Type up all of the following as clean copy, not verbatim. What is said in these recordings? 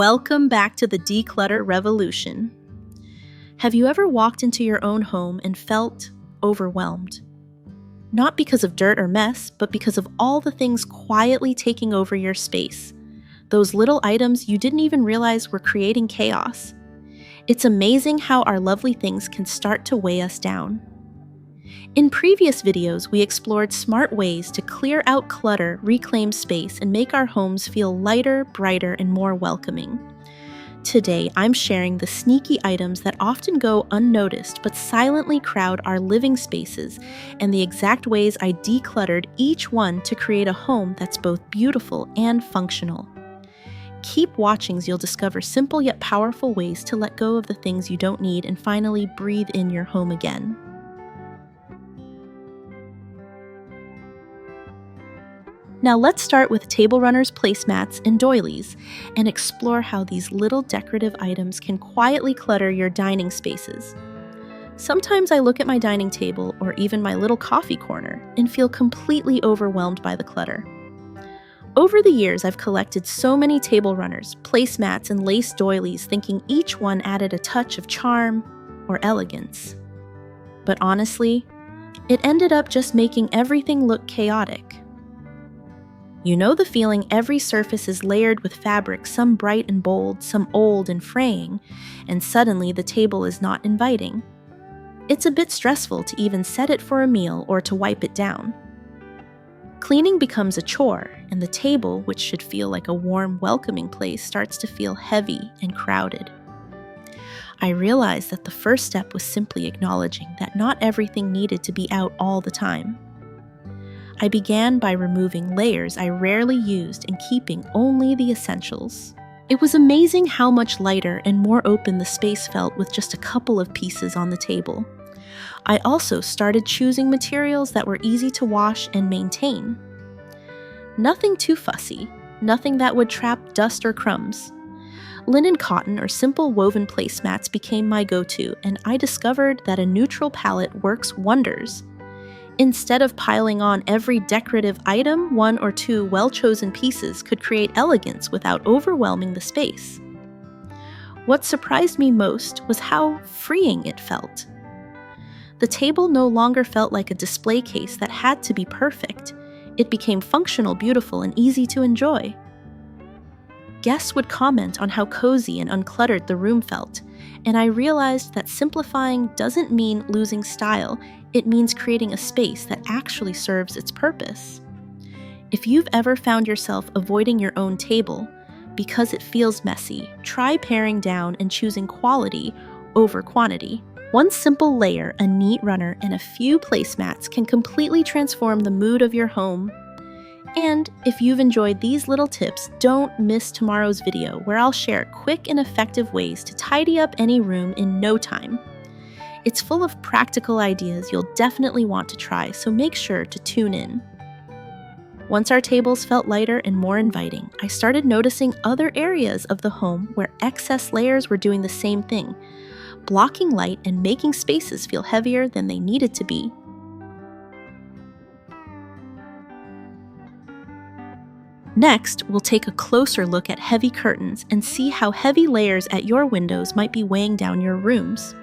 Welcome back to the Declutter Revolution. Have you ever walked into your own home and felt overwhelmed? Not because of dirt or mess, but because of all the things quietly taking over your space. Those little items you didn't even realize were creating chaos. It's amazing how our lovely things can start to weigh us down. In previous videos, we explored smart ways to clear out clutter, reclaim space, and make our homes feel lighter, brighter, and more welcoming. Today, I'm sharing the sneaky items that often go unnoticed but silently crowd our living spaces, and the exact ways I decluttered each one to create a home that's both beautiful and functional. Keep watching as you'll discover simple yet powerful ways to let go of the things you don't need and finally breathe in your home again. Now let's start with table runners, placemats, and doilies, and explore how these little decorative items can quietly clutter your dining spaces. Sometimes I look at my dining table or even my little coffee corner and feel completely overwhelmed by the clutter. Over the years, I've collected so many table runners, placemats, and lace doilies, thinking each one added a touch of charm or elegance. But honestly, it ended up just making everything look chaotic. You know the feeling every surface is layered with fabric, some bright and bold, some old and fraying, and suddenly the table is not inviting. It's a bit stressful to even set it for a meal or to wipe it down. Cleaning becomes a chore, and the table, which should feel like a warm, welcoming place, starts to feel heavy and crowded. I realized that the first step was simply acknowledging that not everything needed to be out all the time. I began by removing layers I rarely used and keeping only the essentials. It was amazing how much lighter and more open the space felt with just a couple of pieces on the table. I also started choosing materials that were easy to wash and maintain. Nothing too fussy, nothing that would trap dust or crumbs. Linen cotton or simple woven placemats became my go-to, and I discovered that a neutral palette works wonders. Instead of piling on every decorative item, one or two well-chosen pieces could create elegance without overwhelming the space. What surprised me most was how freeing it felt. The table no longer felt like a display case that had to be perfect. It became functional, beautiful, and easy to enjoy. Guests would comment on how cozy and uncluttered the room felt, and I realized that simplifying doesn't mean losing style. It means creating a space that actually serves its purpose. If you've ever found yourself avoiding your own table because it feels messy, try paring down and choosing quality over quantity. One simple layer, a neat runner, and a few placemats can completely transform the mood of your home. And if you've enjoyed these little tips, don't miss tomorrow's video where I'll share quick and effective ways to tidy up any room in no time. It's full of practical ideas you'll definitely want to try, so make sure to tune in. Once our tables felt lighter and more inviting, I started noticing other areas of the home where excess layers were doing the same thing, blocking light and making spaces feel heavier than they needed to be. Next, we'll take a closer look at heavy curtains and see how heavy layers at your windows might be weighing down your rooms.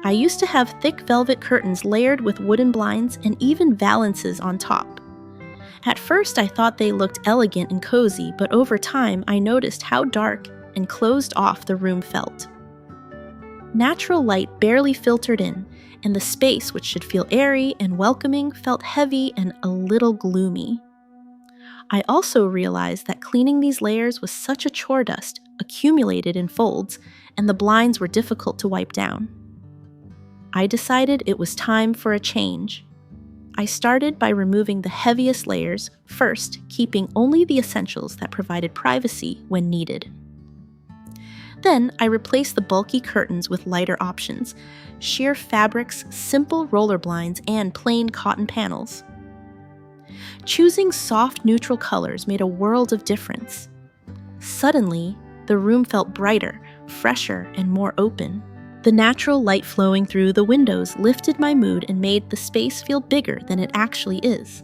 I used to have thick velvet curtains layered with wooden blinds and even valances on top. At first, I thought they looked elegant and cozy, but over time, I noticed how dark and closed off the room felt. Natural light barely filtered in, and the space, which should feel airy and welcoming, felt heavy and a little gloomy. I also realized that cleaning these layers was such a chore, dust accumulated in folds, and the blinds were difficult to wipe down. I decided it was time for a change. I started by removing the heaviest layers, first keeping only the essentials that provided privacy when needed. Then I replaced the bulky curtains with lighter options, sheer fabrics, simple roller blinds, and plain cotton panels. Choosing soft, neutral colors made a world of difference. Suddenly, the room felt brighter, fresher, and more open. The natural light flowing through the windows lifted my mood and made the space feel bigger than it actually is.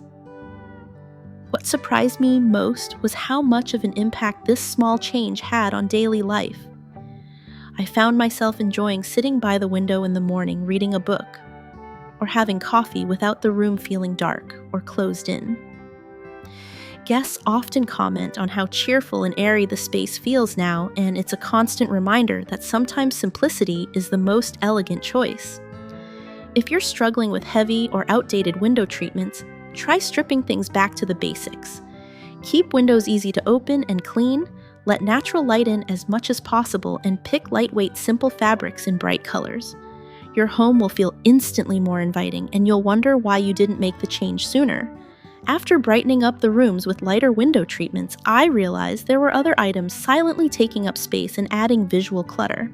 What surprised me most was how much of an impact this small change had on daily life. I found myself enjoying sitting by the window in the morning reading a book, or having coffee without the room feeling dark or closed in. Guests often comment on how cheerful and airy the space feels now, and it's a constant reminder that sometimes simplicity is the most elegant choice. If you're struggling with heavy or outdated window treatments, try stripping things back to the basics. Keep windows easy to open and clean, let natural light in as much as possible, and pick lightweight, simple fabrics in bright colors. Your home will feel instantly more inviting, and you'll wonder why you didn't make the change sooner. After brightening up the rooms with lighter window treatments, I realized there were other items silently taking up space and adding visual clutter.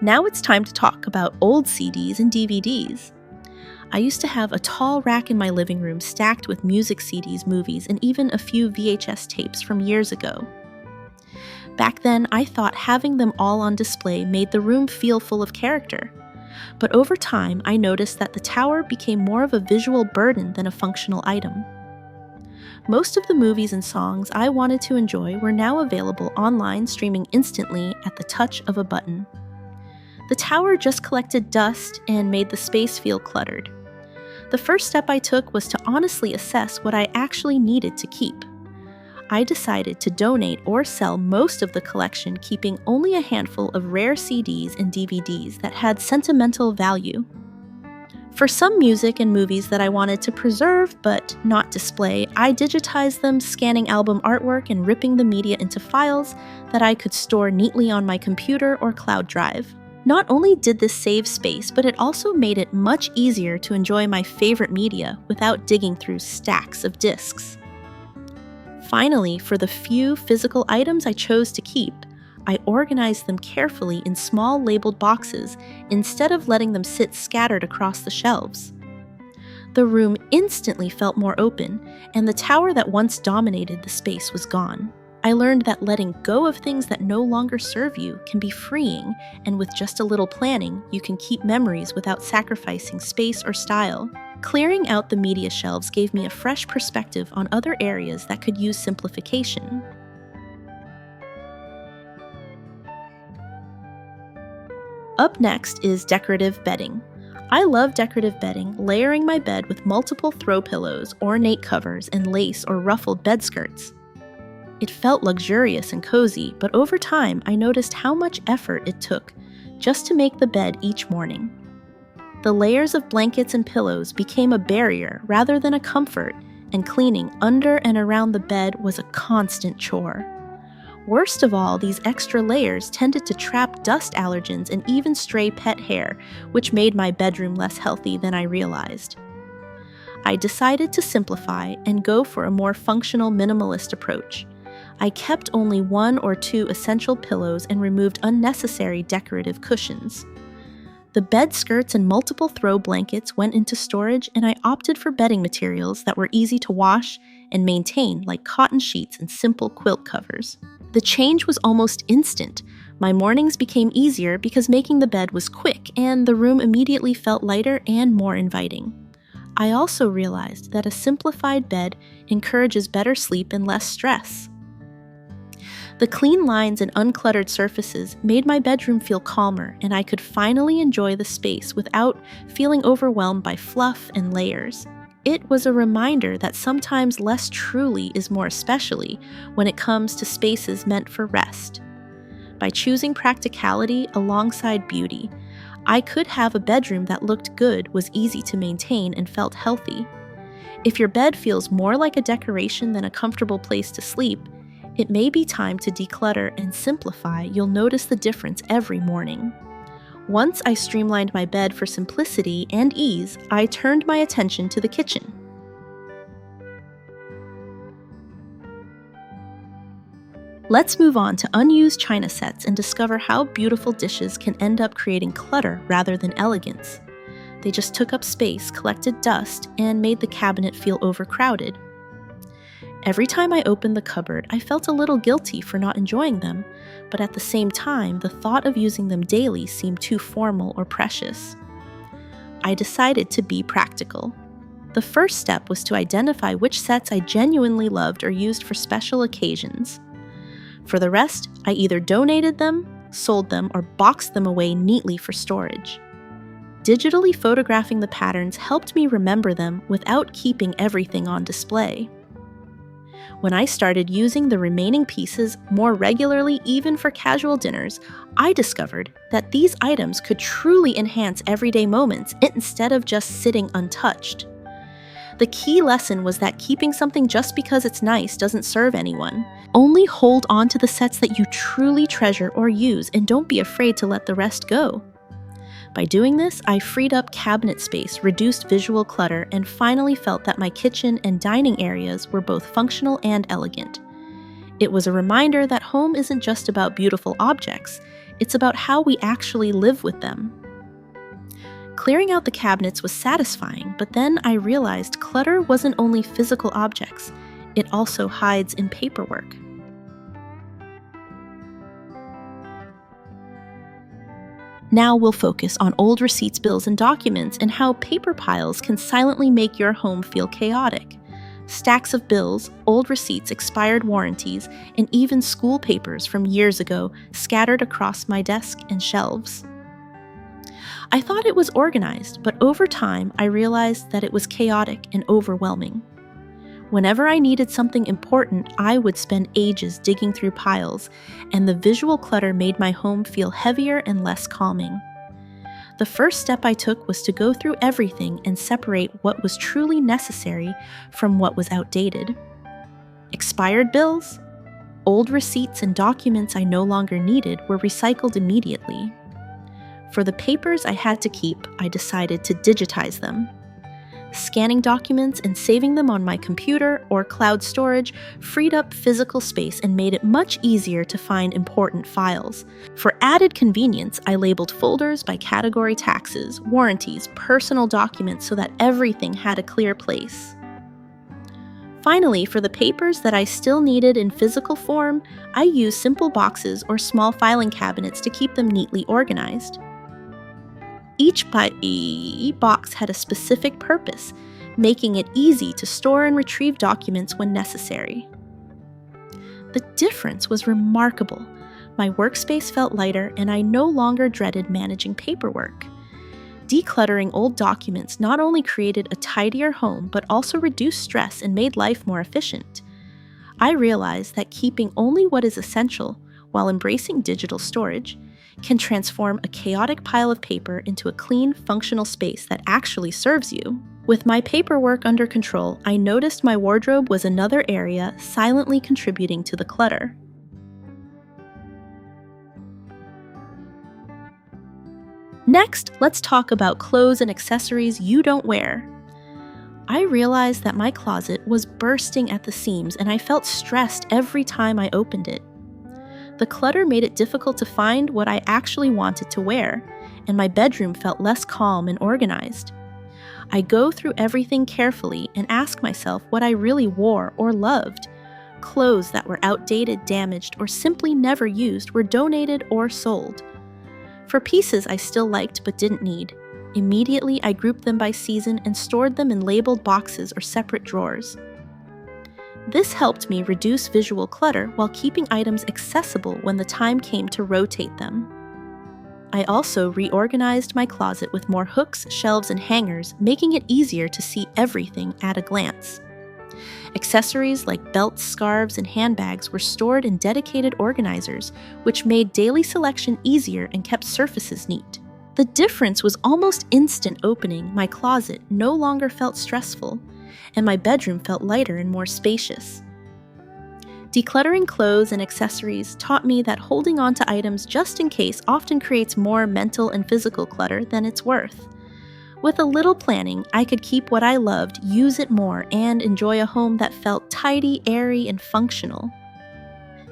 Now it's time to talk about old CDs and DVDs. I used to have a tall rack in my living room stacked with music CDs, movies, and even a few VHS tapes from years ago. Back then, I thought having them all on display made the room feel full of character. But over time, I noticed that the tower became more of a visual burden than a functional item. Most of the movies and songs I wanted to enjoy were now available online, streaming instantly at the touch of a button. The tower just collected dust and made the space feel cluttered. The first step I took was to honestly assess what I actually needed to keep. I decided to donate or sell most of the collection, keeping only a handful of rare CDs and DVDs that had sentimental value. For some music and movies that I wanted to preserve but not display, I digitized them, scanning album artwork and ripping the media into files that I could store neatly on my computer or cloud drive. Not only did this save space, but it also made it much easier to enjoy my favorite media without digging through stacks of discs. Finally, for the few physical items I chose to keep, I organized them carefully in small labeled boxes instead of letting them sit scattered across the shelves. The room instantly felt more open, and the tower that once dominated the space was gone. I learned that letting go of things that no longer serve you can be freeing, and with just a little planning, you can keep memories without sacrificing space or style. Clearing out the media shelves gave me a fresh perspective on other areas that could use simplification. Up next is decorative bedding. I love decorative bedding, layering my bed with multiple throw pillows, ornate covers, and lace or ruffled bed skirts. It felt luxurious and cozy, but over time I noticed how much effort it took just to make the bed each morning. The layers of blankets and pillows became a barrier rather than a comfort, and cleaning under and around the bed was a constant chore. Worst of all, these extra layers tended to trap dust allergens and even stray pet hair, which made my bedroom less healthy than I realized. I decided to simplify and go for a more functional minimalist approach. I kept only 1 or 2 essential pillows and removed unnecessary decorative cushions. The bed skirts and multiple throw blankets went into storage, and I opted for bedding materials that were easy to wash and maintain, like cotton sheets and simple quilt covers. The change was almost instant. My mornings became easier because making the bed was quick, and the room immediately felt lighter and more inviting. I also realized that a simplified bed encourages better sleep and less stress. The clean lines and uncluttered surfaces made my bedroom feel calmer, and I could finally enjoy the space without feeling overwhelmed by fluff and layers. It was a reminder that sometimes less truly is more, especially when it comes to spaces meant for rest. By choosing practicality alongside beauty, I could have a bedroom that looked good, was easy to maintain, and felt healthy. If your bed feels more like a decoration than a comfortable place to sleep, it may be time to declutter and simplify. You'll notice the difference every morning. Once I streamlined my bed for simplicity and ease, I turned my attention to the kitchen. Let's move on to unused china sets and discover how beautiful dishes can end up creating clutter rather than elegance. They just took up space, collected dust, and made the cabinet feel overcrowded. Every time I opened the cupboard, I felt a little guilty for not enjoying them, but at the same time, the thought of using them daily seemed too formal or precious. I decided to be practical. The first step was to identify which sets I genuinely loved or used for special occasions. For the rest, I either donated them, sold them, or boxed them away neatly for storage. Digitally photographing the patterns helped me remember them without keeping everything on display. When I started using the remaining pieces more regularly, even for casual dinners, I discovered that these items could truly enhance everyday moments instead of just sitting untouched. The key lesson was that keeping something just because it's nice doesn't serve anyone. Only hold on to the sets that you truly treasure or use, and don't be afraid to let the rest go. By doing this, I freed up cabinet space, reduced visual clutter, and finally felt that my kitchen and dining areas were both functional and elegant. It was a reminder that home isn't just about beautiful objects, it's about how we actually live with them. Clearing out the cabinets was satisfying, but then I realized clutter wasn't only physical objects, it also hides in paperwork. Now we'll focus on old receipts, bills, and documents and how paper piles can silently make your home feel chaotic. Stacks of bills, old receipts, expired warranties, and even school papers from years ago scattered across my desk and shelves. I thought it was organized, but over time I realized that it was chaotic and overwhelming. Whenever I needed something important, I would spend ages digging through piles, and the visual clutter made my home feel heavier and less calming. The first step I took was to go through everything and separate what was truly necessary from what was outdated. Expired bills, old receipts, and documents I no longer needed were recycled immediately. For the papers I had to keep, I decided to digitize them. Scanning documents and saving them on my computer or cloud storage freed up physical space and made it much easier to find important files. For added convenience, I labeled folders by category: taxes, warranties, personal documents, so that everything had a clear place. Finally, for the papers that I still needed in physical form, I used simple boxes or small filing cabinets to keep them neatly organized. Each box had a specific purpose, making it easy to store and retrieve documents when necessary. The difference was remarkable. My workspace felt lighter, and I no longer dreaded managing paperwork. Decluttering old documents not only created a tidier home, but also reduced stress and made life more efficient. I realized that keeping only what is essential, while embracing digital storage, can transform a chaotic pile of paper into a clean, functional space that actually serves you. With my paperwork under control, I noticed my wardrobe was another area silently contributing to the clutter. Next, let's talk about clothes and accessories you don't wear. I realized that my closet was bursting at the seams, and I felt stressed every time I opened it. The clutter made it difficult to find what I actually wanted to wear, and my bedroom felt less calm and organized. I go through everything carefully and ask myself what I really wore or loved. Clothes that were outdated, damaged, or simply never used were donated or sold. For pieces I still liked but didn't need, immediately I grouped them by season and stored them in labeled boxes or separate drawers. This helped me reduce visual clutter while keeping items accessible when the time came to rotate them. I also reorganized my closet with more hooks, shelves, and hangers, making it easier to see everything at a glance. Accessories like belts, scarves, and handbags were stored in dedicated organizers, which made daily selection easier and kept surfaces neat. The difference was almost instant. Opening my closet no longer felt stressful, and my bedroom felt lighter and more spacious. Decluttering clothes and accessories taught me that holding on to items just in case often creates more mental and physical clutter than it's worth. With a little planning, I could keep what I loved, use it more, and enjoy a home that felt tidy, airy, and functional.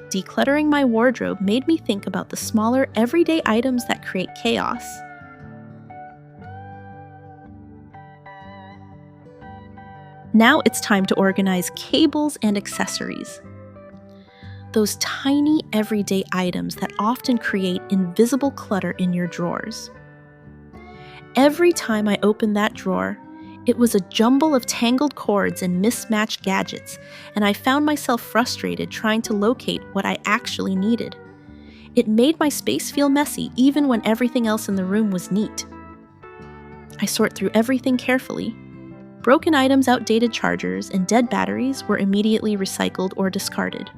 Decluttering my wardrobe made me think about the smaller, everyday items that create chaos. Now it's time to organize cables and accessories. Those tiny, everyday items that often create invisible clutter in your drawers. Every time I opened that drawer, it was a jumble of tangled cords and mismatched gadgets, and I found myself frustrated trying to locate what I actually needed. It made my space feel messy even when everything else in the room was neat. I sort through everything carefully. Broken items, outdated chargers, and dead batteries were immediately recycled or discarded.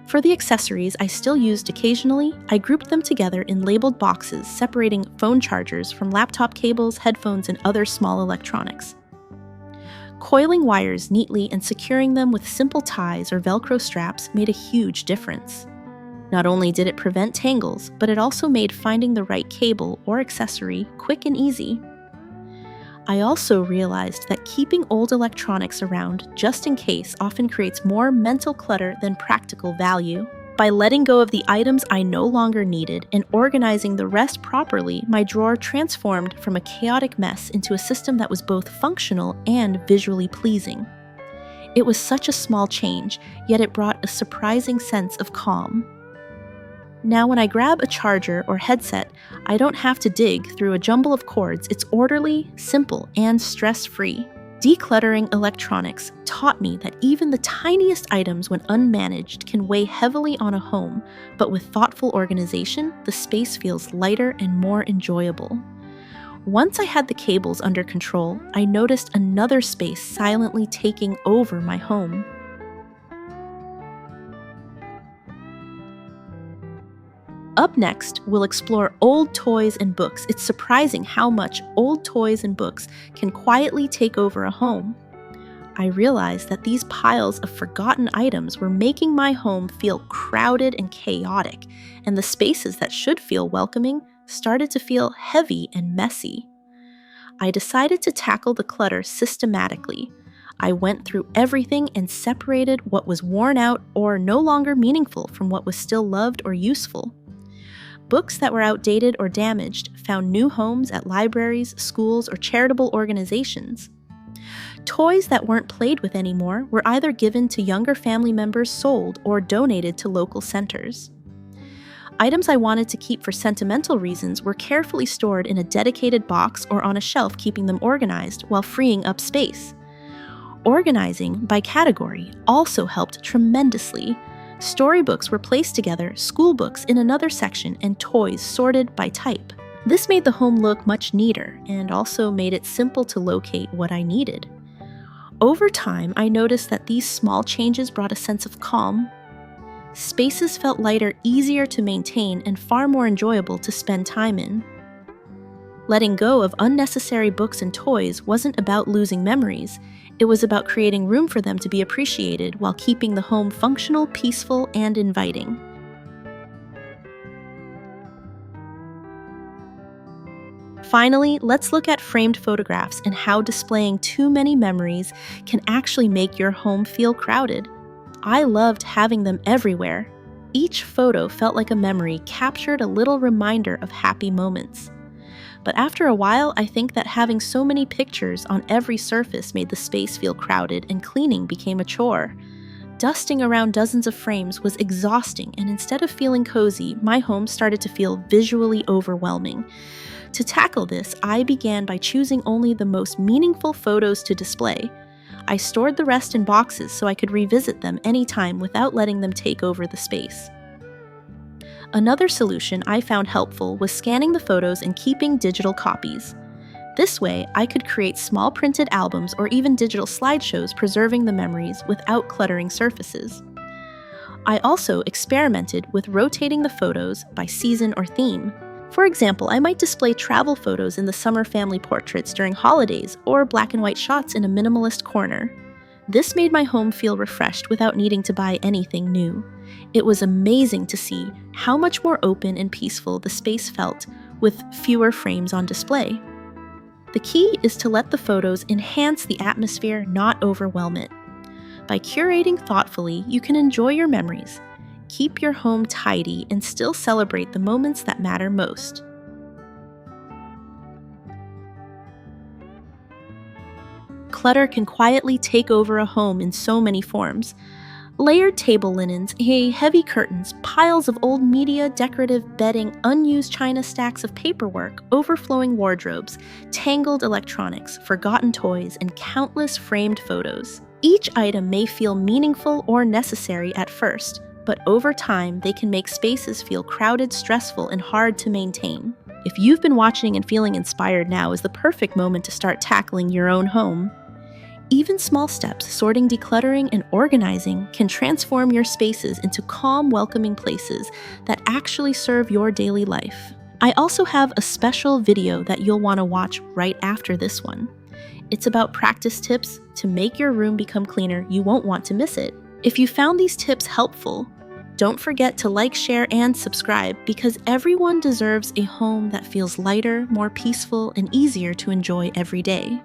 For the accessories I still used occasionally, I grouped them together in labeled boxes separating phone chargers from laptop cables, headphones, and other small electronics. Coiling wires neatly and securing them with simple ties or Velcro straps made a huge difference. Not only did it prevent tangles, but it also made finding the right cable or accessory quick and easy. I also realized that keeping old electronics around just in case often creates more mental clutter than practical value. By letting go of the items I no longer needed and organizing the rest properly, my drawer transformed from a chaotic mess into a system that was both functional and visually pleasing. It was such a small change, yet it brought a surprising sense of calm. Now when I grab a charger or headset, I don't have to dig through a jumble of cords. It's orderly, simple, and stress-free. Decluttering electronics taught me that even the tiniest items when unmanaged can weigh heavily on a home, but with thoughtful organization, the space feels lighter and more enjoyable. Once I had the cables under control, I noticed another space silently taking over my home. Up next, we'll explore old toys and books. It's surprising how much old toys and books can quietly take over a home. I realized that these piles of forgotten items were making my home feel crowded and chaotic, and the spaces that should feel welcoming started to feel heavy and messy. I decided to tackle the clutter systematically. I went through everything and separated what was worn out or no longer meaningful from what was still loved or useful. Books that were outdated or damaged found new homes at libraries, schools, or charitable organizations. Toys that weren't played with anymore were either given to younger family members, sold, or donated to local centers. Items I wanted to keep for sentimental reasons were carefully stored in a dedicated box or on a shelf, keeping them organized while freeing up space. Organizing by category also helped tremendously. Storybooks were placed together, school books in another section, and toys sorted by type. This made the home look much neater and also made it simple to locate what I needed. Over time, I noticed that these small changes brought a sense of calm. Spaces felt lighter, easier to maintain, and far more enjoyable to spend time in. Letting go of unnecessary books and toys wasn't about losing memories. It was about creating room for them to be appreciated while keeping the home functional, peaceful, and inviting. Finally, let's look at framed photographs and how displaying too many memories can actually make your home feel crowded. I loved having them everywhere. Each photo felt like a memory, captured a little reminder of happy moments. But after a while, I think that having so many pictures on every surface made the space feel crowded, and cleaning became a chore. Dusting around dozens of frames was exhausting, and instead of feeling cozy, my home started to feel visually overwhelming. To tackle this, I began by choosing only the most meaningful photos to display. I stored the rest in boxes so I could revisit them anytime without letting them take over the space. Another solution I found helpful was scanning the photos and keeping digital copies. This way, I could create small printed albums or even digital slideshows, preserving the memories without cluttering surfaces. I also experimented with rotating the photos by season or theme. For example, I might display travel photos in the summer family portraits during holidays, or black and white shots in a minimalist corner. This made my home feel refreshed without needing to buy anything new. It was amazing to see how much more open and peaceful the space felt with fewer frames on display. The key is to let the photos enhance the atmosphere, not overwhelm it. By curating thoughtfully, you can enjoy your memories, keep your home tidy, and still celebrate the moments that matter most. Clutter can quietly take over a home in so many forms. Layered table linens, heavy curtains, piles of old media, decorative bedding, unused china stacks of paperwork, overflowing wardrobes, tangled electronics, forgotten toys, and countless framed photos. Each item may feel meaningful or necessary at first, but over time they can make spaces feel crowded, stressful, and hard to maintain. If you've been watching and feeling inspired, now is the perfect moment to start tackling your own home. Even small steps, sorting, decluttering, and organizing, can transform your spaces into calm, welcoming places that actually serve your daily life. I also have a special video that you'll want to watch right after this one. It's about practice tips to make your room become cleaner. You won't want to miss it. If you found these tips helpful, don't forget to like, share, and subscribe, because everyone deserves a home that feels lighter, more peaceful, and easier to enjoy every day.